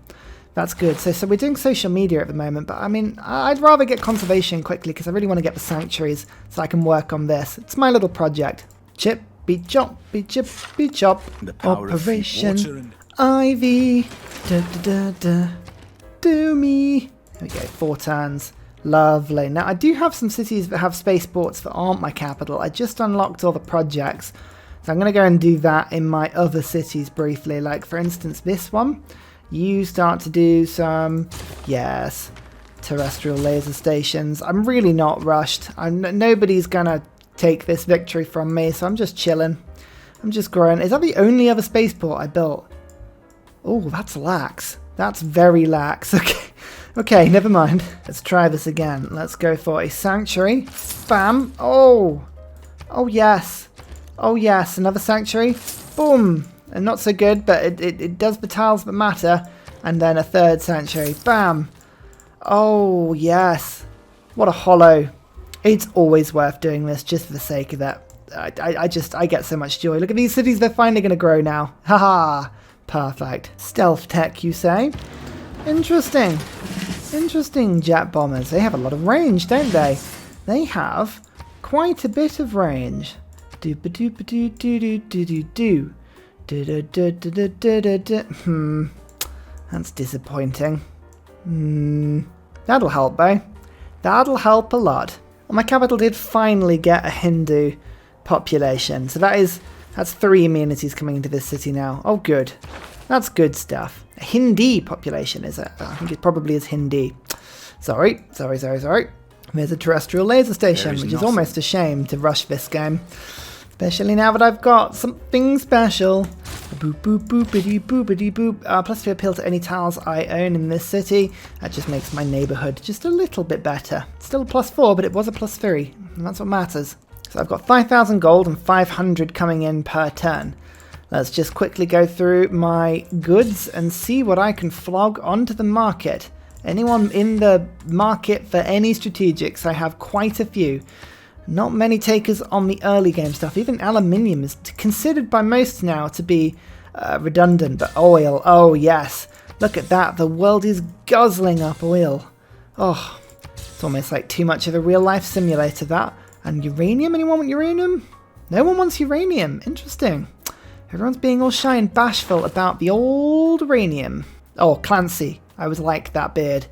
That's good. So we're doing social media at the moment, but I mean, I'd rather get conservation quickly because I really want to get the sanctuaries so I can work on this. It's my little project. Chip, beat chop, beat chip, beat chop. Operation Ivy. Da, da, da, da. Do me. There we go. 4 turns. Lovely. Now, I do have some cities that have spaceports that aren't my capital. I just unlocked all the projects. So I'm going to go and do that in my other cities briefly. Like, for instance, this one. You start to do some, yes, terrestrial laser stations. I'm really not rushed. Nobody's going to take this victory from me, so I'm just chilling. I'm just growing. Is that the only other spaceport I built? Oh, that's lax. That's very lax. Okay. Okay, never mind. Let's try this again. Let's go for a sanctuary. Bam. Oh. Oh, yes. Oh, yes. Another sanctuary. Boom. And not so good, but it does the tiles that matter. And then a third sanctuary. Bam. Oh, yes. What a hollow. It's always worth doing this just for the sake of it. I get so much joy. Look at these cities. They're finally going to grow now. Haha. Perfect. Stealth tech, you say? Interesting. Interesting, jet bombers. They have a lot of range, don't they? They have quite a bit of range. Do-ba-do-ba-do-do-do-do-do-do. That's disappointing. That'll help, though. That'll help a lot. Well, my capital did finally get a Hindu population. So that's 3 amenities coming into this city now. Oh, good. That's good stuff. A Hindi population, is it? I think it probably is Hindi. Sorry. There's a terrestrial laser station, which is almost a shame to rush this game. Especially now that I've got something special. Boop, boop, boopity, boopity, boop. +2 appeal to any tiles I own in this city. That just makes my neighbourhood just a little bit better. Still a +4, but it was a +3. And that's what matters. So I've got 5,000 gold and 500 coming in per turn. Let's just quickly go through my goods and see what I can flog onto the market. Anyone in the market for any strategics? I have quite a few. Not many takers on the early game stuff. Even aluminium is considered by most now to be redundant, but oil, oh yes. Look at that, the world is guzzling up oil. Oh, it's almost like too much of a real life simulator, that. And uranium, anyone want uranium? No one wants uranium, interesting. Everyone's being all shy and bashful about the old uranium. Oh, Clancy, I was like that beard.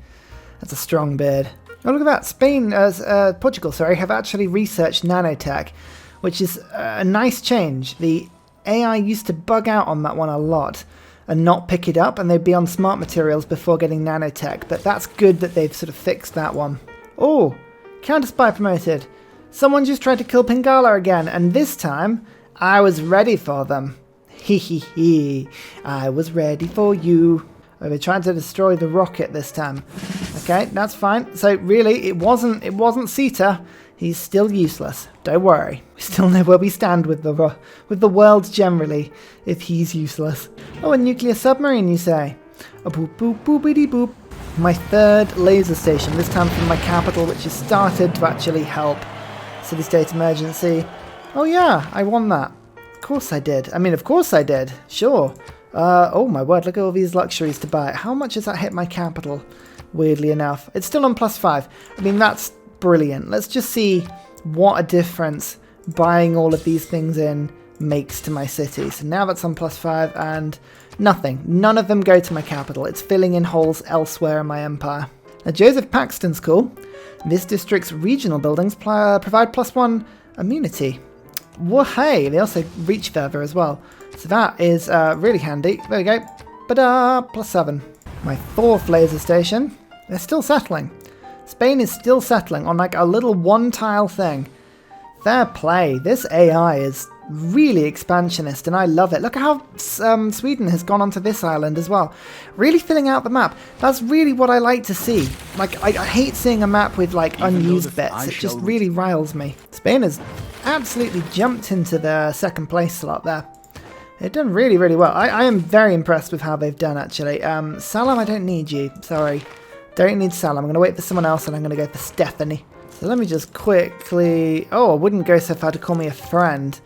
That's a strong beard. Oh, look at that. Portugal, have actually researched nanotech, which is a nice change. The AI used to bug out on that one a lot and not pick it up, and they'd be on smart materials before getting nanotech, but that's good that they've sort of fixed that one. Oh, counter spy promoted. Someone just tried to kill Pingala again, and this time I was ready for them. I was ready for you. Oh, they're trying to destroy the rocket this time. Okay, that's fine. So really, it wasn't Sita. He's still useless. Don't worry. We still know where we stand with the world generally, if he's useless. Oh, a nuclear submarine, you say? A boop boop boopity boop. My 3rd laser station, this time from my capital, which has started to actually help. City state emergency. Oh yeah, I won that. Of course I did. I mean, of course I did. Sure. Oh my word, look at all these luxuries to buy. How much has that hit my capital? Weirdly enough. It's still on +5. I mean, that's brilliant. Let's just see what a difference buying all of these things in makes to my city. So now that's on +5 and nothing. None of them go to my capital. It's filling in holes elsewhere in my empire. Now, Joseph Paxton's cool. This district's regional buildings provide +1 immunity. Well, hey, they also reach further as well. So that is really handy. There we go. Ba-da! +7. My 4th laser station. They're still settling. Spain is still settling on like a little one-tile thing. Fair play. This AI is really expansionist and I love it. Look at how Sweden has gone onto this island as well. Really filling out the map. That's really what I like to see. Like, I hate seeing a map with like unused bits. It just really riles me. Spain has absolutely jumped into the 2nd place slot there. They've done really, really well. I am very impressed with how they've done, actually. Salam, I don't need you. Sorry. Don't need Salam. I'm going to wait for someone else and I'm going to go for Stephanie. So let me just quickly... Oh, I wouldn't go so far to call me a friend.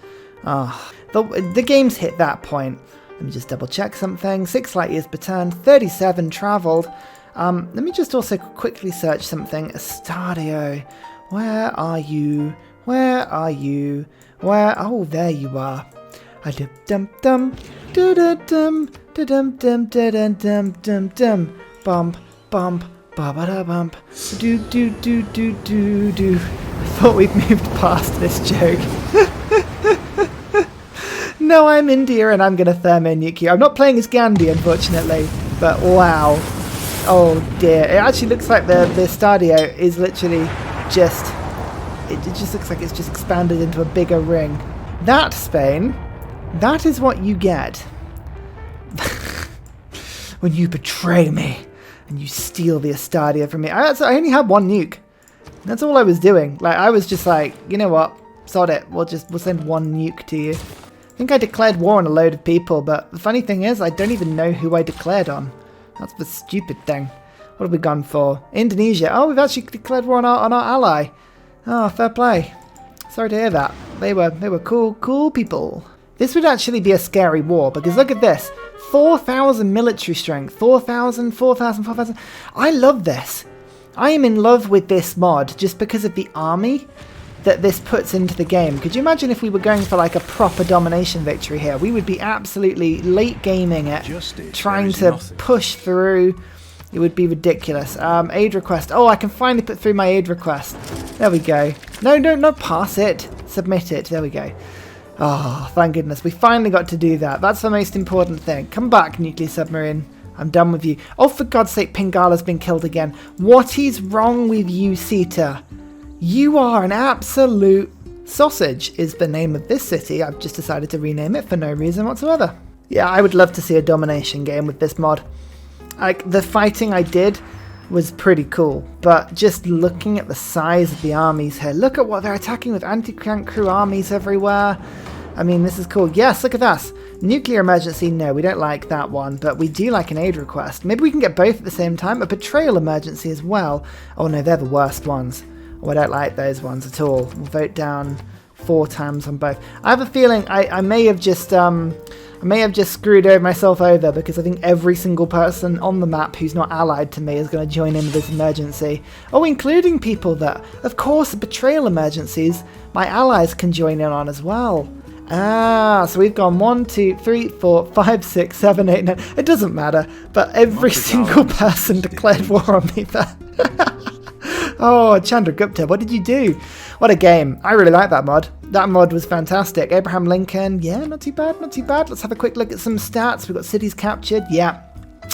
Oh, the game's hit that point. Let me just double check something. 6 light years per turn, 37 travelled. Let me just also quickly search something. Estadio. Where are you? Where are you? Where? Oh, there you are. Dum dum dum dum dum dum dum dum dum bump bump ba ba da bump do do do do do do. I thought we'd moved past this joke. No, I'm India and I'm gonna thermo nuke you. I'm not playing as Gandhi, unfortunately, but wow. Oh dear, it actually looks like the Stadio is literally just... It just looks like it's just expanded into a bigger ring. That, Spain, that is what you get when you betray me and you steal the Estadio from me. I only had 1 nuke. That's all I was doing. Like, I was just like, you know what? Sod it. We'll send 1 nuke to you. I think I declared war on a load of people, but the funny thing is, I don't even know who I declared on. That's the stupid thing. What have we gone for? Indonesia. Oh, we've actually declared war on our ally. Oh, fair play. Sorry to hear that. They were cool people. This would actually be a scary war, because look at this. 4,000 military strength. 4,000, 4,000, 4,000. I love this. I am in love with this mod just because of the army that this puts into the game. Could you imagine if we were going for like a proper domination victory here? We would be absolutely late gaming it, trying to push through. It would be ridiculous. Aid request. Oh, I can finally put through my aid request. There we go. No, pass it. Submit it. There we go. Oh, thank goodness. We finally got to do that. That's the most important thing. Come back, nuclear submarine. I'm done with you. Oh, for God's sake, Pingala's been killed again. What is wrong with you, Sita? You are an absolute sausage, is the name of this city. I've just decided to rename it for no reason whatsoever. Yeah, I would love to see a domination game with this mod. Like, the fighting I did was pretty cool, but just looking at the size of the armies here, look at what they're attacking with anti-tank crew armies everywhere. I mean, this is cool. Yes, look at that. Nuclear emergency, no, we don't like that one, but we do like an aid request. Maybe we can get both at the same time. A betrayal emergency as well. Oh no, they're the worst ones. Oh, I don't like those ones at all. We'll vote down 4 times on both. I have a feeling I may have just screwed myself over, because I think every single person on the map who's not allied to me is going to join in with this emergency. Oh, including people that, of course, betrayal emergencies, my allies can join in on as well. Ah, so we've gone 1, 2, 3, 4, 5, 6, 7, 8, 9. It doesn't matter, but every single person declared war on me there. Oh, Chandragupta, what did you do? What a game. I really like that mod. That mod was fantastic. Abraham Lincoln, yeah, not too bad, not too bad. Let's have a quick look at some stats. We've got cities captured, yeah.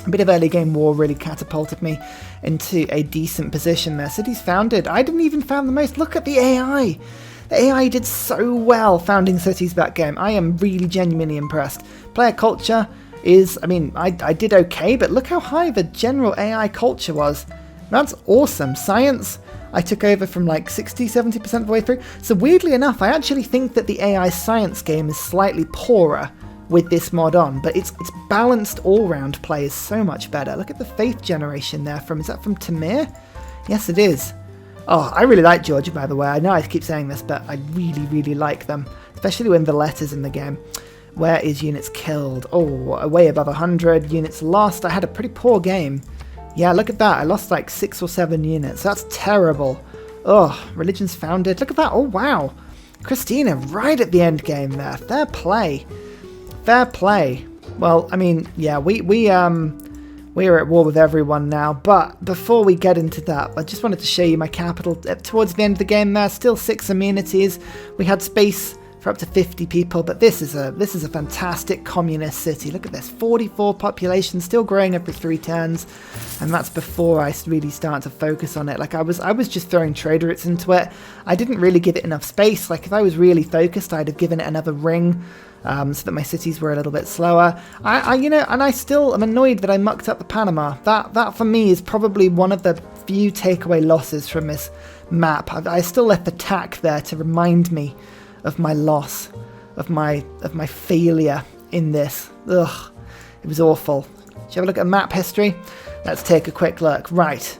A bit of early game war really catapulted me into a decent position there. Cities founded, I didn't even found the most. Look at the AI. The AI did so well founding cities that game. I am really genuinely impressed. Player culture is, I mean, I did okay, but look how high the general AI culture was. That's awesome. Science, I took over from like 60-70% of the way through. So weirdly enough, I actually think that the AI science game is slightly poorer with this mod on, but its balanced all-round play is so much better. Look at the faith generation there is that from Tamir? Yes, it is. Oh, I really like Georgia, by the way. I know I keep saying this, but I really, really like them, especially when the letters in the game. Where is units killed? Oh, way above 100. Units lost. I had a pretty poor game. Yeah, look at that. I lost like 6 or 7 units. That's terrible. Oh, religions founded. Look at that. Oh, wow. Christina right at the end game there. Fair play. Fair play. Well, I mean, yeah, we We're at war with everyone now, but before we get into that, I just wanted to show you my capital. Towards the end of the game there, still 6 amenities. We had space for up to 50 people, but this is a fantastic communist city. Look at this, 44 population, still growing every 3 turns, and that's before I really start to focus on it. Like I was just throwing trade routes into it. I didn't really give it enough space. Like if I was really focused, I'd have given it another ring. So that my cities were a little bit slower. You know, and I still am annoyed that I mucked up the Panama. That for me is probably one of the few takeaway losses from this map. I still left the tack there to remind me of my loss, of my failure in this. Ugh, it was awful. Shall we have a look at map history? Let's take a quick look. Right,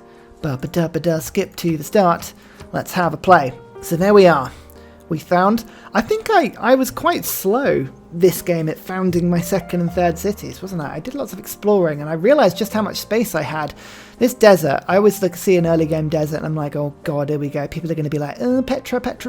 skip to the start. Let's have a play. So there we are. We found, I think I was quite slow this game at founding my 2nd and 3rd cities, wasn't I? I did lots of exploring and I realised just how much space I had. This desert, I always see an early game desert and I'm like, oh god, here we go. People are going to be like, oh, Petra, and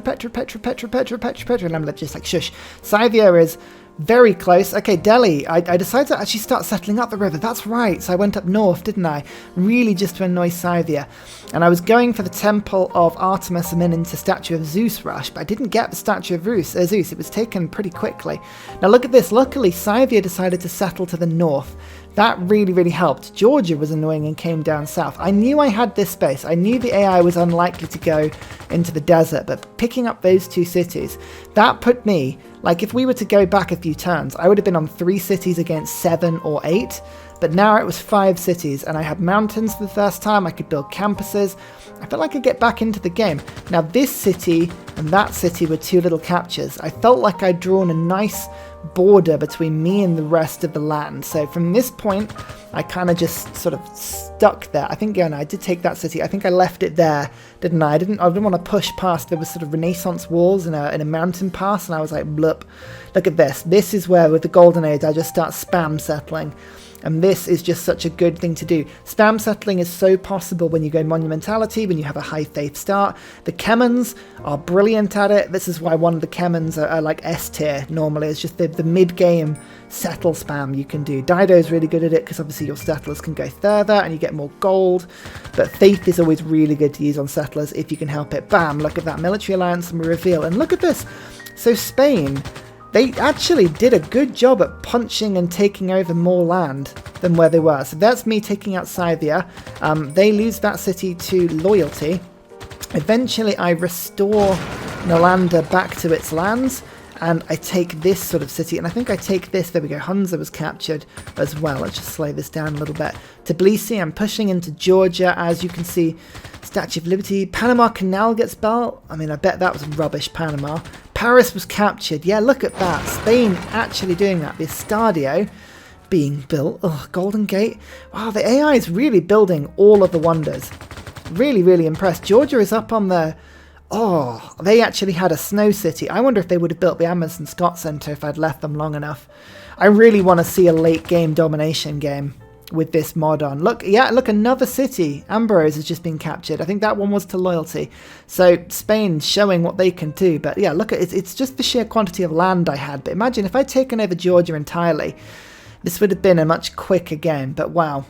I'm just like, shush. Scythia is very close. Okay, Delhi, I decided to actually start settling up the river. That's right, so I went up north, didn't I? Really just to annoy Scythia. And I was going for the Temple of Artemis and then into Statue of Zeus rush, but I didn't get the Statue of Zeus. It was taken pretty quickly. Now look at this. Luckily, Scythia decided to settle to the north. That really, really helped. Georgia was annoying and came down south. I knew I had this space. I knew the AI was unlikely to go into the desert, but picking up those 2 cities, that put me, like if we were to go back a few turns, I would have been on 3 cities against 7 or 8, but now it was 5 cities and I had mountains for the first time. I could build campuses. I felt like I could get back into the game. Now this city and that city were 2 little captures. I felt like I'd drawn a nice border between me and the rest of the land. So from this point, I kind of just sort of stuck there. I think, yeah, no, I did take that city. I think I left it there, didn't I? I didn't want to push past. There was sort of Renaissance walls in a mountain pass, and I was like, blup. Look at this. This is where, with the Golden Age, I just start spam settling. And this is just such a good thing to do. Spam settling is so possible when you go monumentality, when you have a high faith start. The Kemans are brilliant at it. This is why one of the Kemans are like S tier normally. It's just the mid-game settle spam you can do. Dido's really good at it because obviously your settlers can go further and you get more gold. But faith is always really good to use on settlers if you can help it. Bam, look at that military alliance and reveal. And look at this. So Spain, they actually did a good job at punching and taking over more land than where they were. So that's me taking out Scythia. They lose that city to loyalty. Eventually I restore Nalanda back to its lands and I take this sort of city, and I think I take this. There we go. Hunza was captured as well. Let's just slow this down a little bit. Tbilisi, I'm pushing into Georgia, as you can see. Statue of Liberty. Panama Canal gets built. I mean, I bet that was rubbish, Panama. Paris was captured. Yeah, look at that. Spain actually doing that. The Estadio being built. Oh, Golden Gate. Wow, the AI is really building all of the wonders. Really, really impressed. Georgia is up on the... Oh, they actually had a snow city. I wonder if they would have built the Amazon Scott Center if I'd left them long enough. I really want to see a late game domination game with this mod on. Look, yeah, look, another city. Ambrose has just been captured. I think that one was to loyalty. So Spain showing what they can do. But yeah, look, it's just the sheer quantity of land I had. But imagine if I'd taken over Georgia entirely, this would have been a much quicker game. But wow,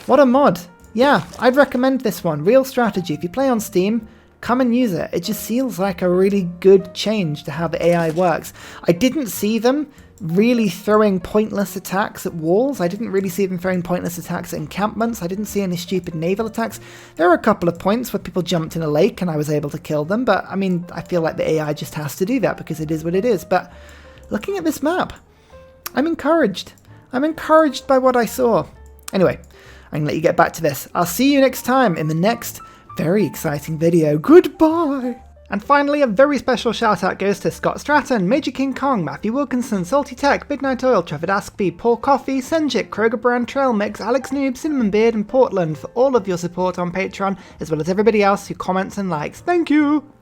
what a mod. Yeah, I'd recommend this one. Real strategy. If you play on Steam, come and use it. It just feels like a really good change to how the AI works. I didn't see them really throwing pointless attacks at walls. I didn't really see them throwing pointless attacks at encampments. I didn't see any stupid naval attacks. There were a couple of points where people jumped in a lake and I was able to kill them, but I mean, I feel like the AI just has to do that because it is what it is. But looking at this map, I'm encouraged. I'm encouraged by what I saw. Anyway, I'm going to let you get back to this. I'll see you next time in the next very exciting video. Goodbye! And finally, a very special shout out goes to Scott Stratton, Major King Kong, Matthew Wilkinson, Salty Tech, Midnight Oil, Trevor Askby, Paul Coffey, Senjik, Kroger Brand, Trail Mix, Alex Noob, Cinnamon Beard and Portland for all of your support on Patreon, as well as everybody else who comments and likes. Thank you!